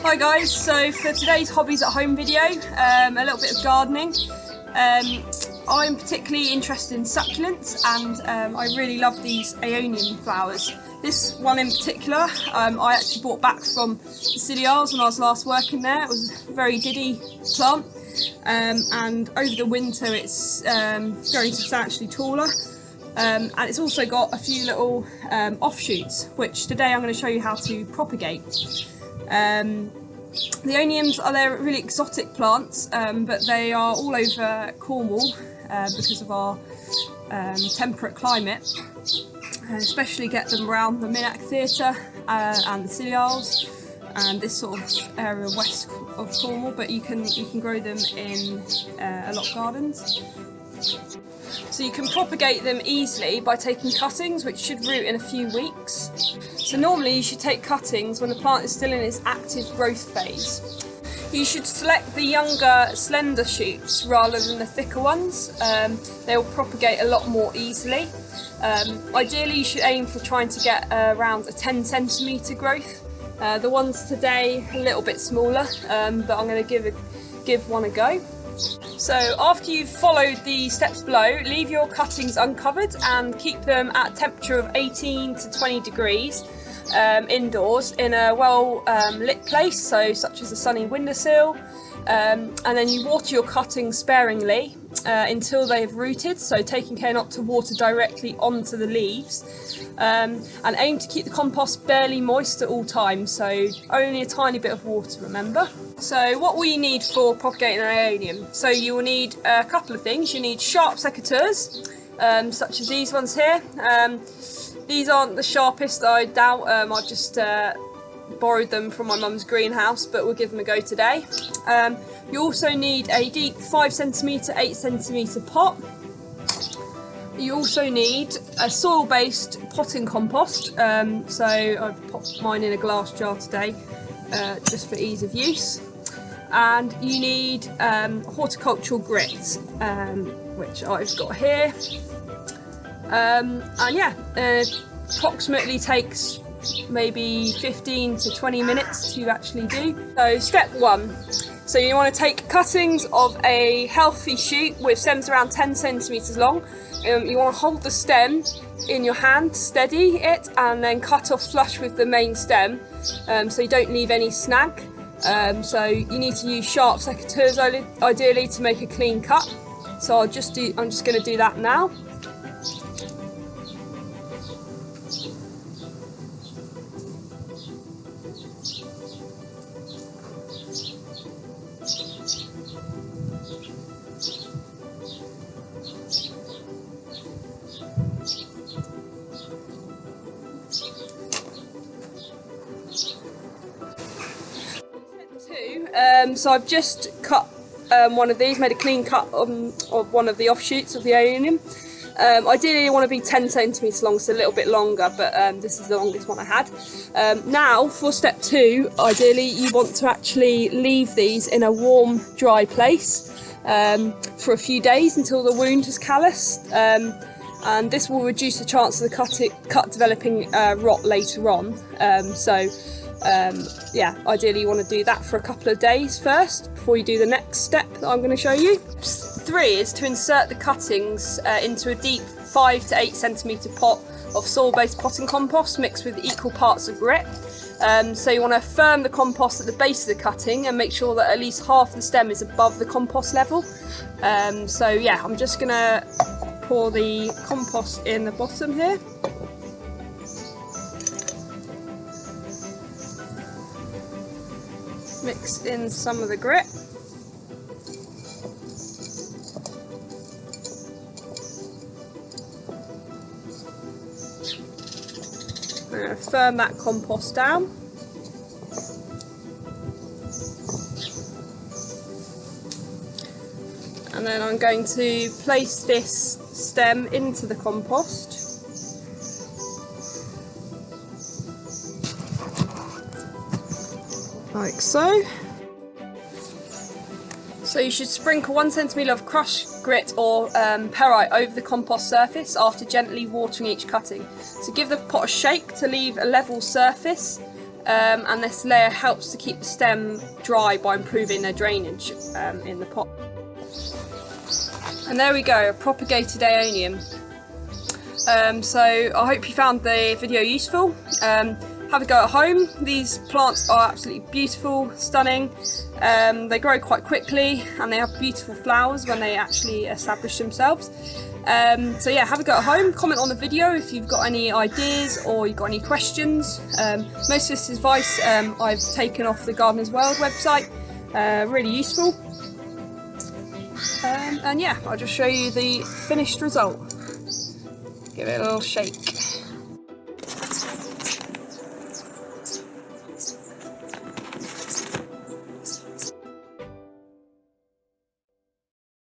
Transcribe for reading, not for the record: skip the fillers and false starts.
Hi guys, so for today's hobbies at home video, a little bit of gardening. I'm particularly interested in succulents and I really love these Aeonium flowers. This one in particular I actually brought back from the Scilly Isles when I was last working there. It was a very diddy plant and over the winter it's very substantially taller. And it's also got a few little offshoots, which today I'm going to show you how to propagate. The Aeoniums they're really exotic plants, but they are all over Cornwall because of our temperate climate. Especially get them around the Minack Theatre and the Scilly Isles and this sort of area west of Cornwall, but you can grow them in a lot of gardens. So you can propagate them easily by taking cuttings, which should root in a few weeks. So normally you should take cuttings when the plant is still in its active growth phase. You should select the younger, slender shoots rather than the thicker ones. They will propagate a lot more easily. Ideally you should aim for trying to get around a 10 centimetre growth. The ones today a little bit smaller, but I'm going to give one a go. So after you've followed the steps below, leave your cuttings uncovered and keep them at a temperature of 18 to 20 degrees indoors in a well lit place, so such as a sunny windowsill, and then you water your cuttings sparingly until they have rooted, so taking care not to water directly onto the leaves, and aim to keep the compost barely moist at all times, so only a tiny bit of water, remember. So what will you need for propagating an Aeonium? So you will need a couple of things. You need sharp secateurs, such as these ones here. These aren't the sharpest, I doubt. I've just borrowed them from my mum's greenhouse, but we'll give them a go today. You also need a deep 5 cm, 8 cm pot. You also need a soil-based potting compost. So I've popped mine in a glass jar today, just for ease of use. And you need horticultural grit, which I've got here. And yeah, approximately takes maybe 15 to 20 minutes to actually do. So step 1. So you want to take cuttings of a healthy shoot with stems around 10 centimetres long. You want to hold the stem in your hand, steady it, and then cut off flush with the main stem, so you don't leave any snag. So you need to use sharp secateurs ideally to make a clean cut. So I'm just going to do that now. So I've just cut one of these, made a clean cut of one of the offshoots of the Aeonium. Ideally you want to be 10 centimetres long, so a little bit longer, but this is the longest one I had. Now for step 2, ideally you want to actually leave these in a warm, dry place for a few days until the wound has calloused, and this will reduce the chance of the cut developing rot later on. Yeah, ideally you want to do that for a couple of days first before you do the next step that I'm going to show you. 3 is to insert the cuttings into a deep 5 to 8 centimetre pot of soil-based potting compost mixed with equal parts of grit. So you want to firm the compost at the base of the cutting and make sure that at least half the stem is above the compost level. So yeah, I'm just going to pour the compost in the bottom here. Mix in some of the grit. I'm going to firm that compost down. And then I'm going to place this stem into the compost. Like so. So you should sprinkle 1 centimetre of crushed grit or perite over the compost surface after gently watering each cutting. So give the pot a shake to leave a level surface and this layer helps to keep the stem dry by improving their drainage in the pot. And there we go, a propagated Aeonium. So I hope you found the video useful. Have a go at home. These plants are absolutely beautiful, stunning. They grow quite quickly and they have beautiful flowers when they actually establish themselves. So yeah, have a go at home. Comment on the video if you've got any ideas or you've got any questions. Most of this advice I've taken off the Gardener's World website. Really useful. And yeah, I'll just show you the finished result. Give it a little shake.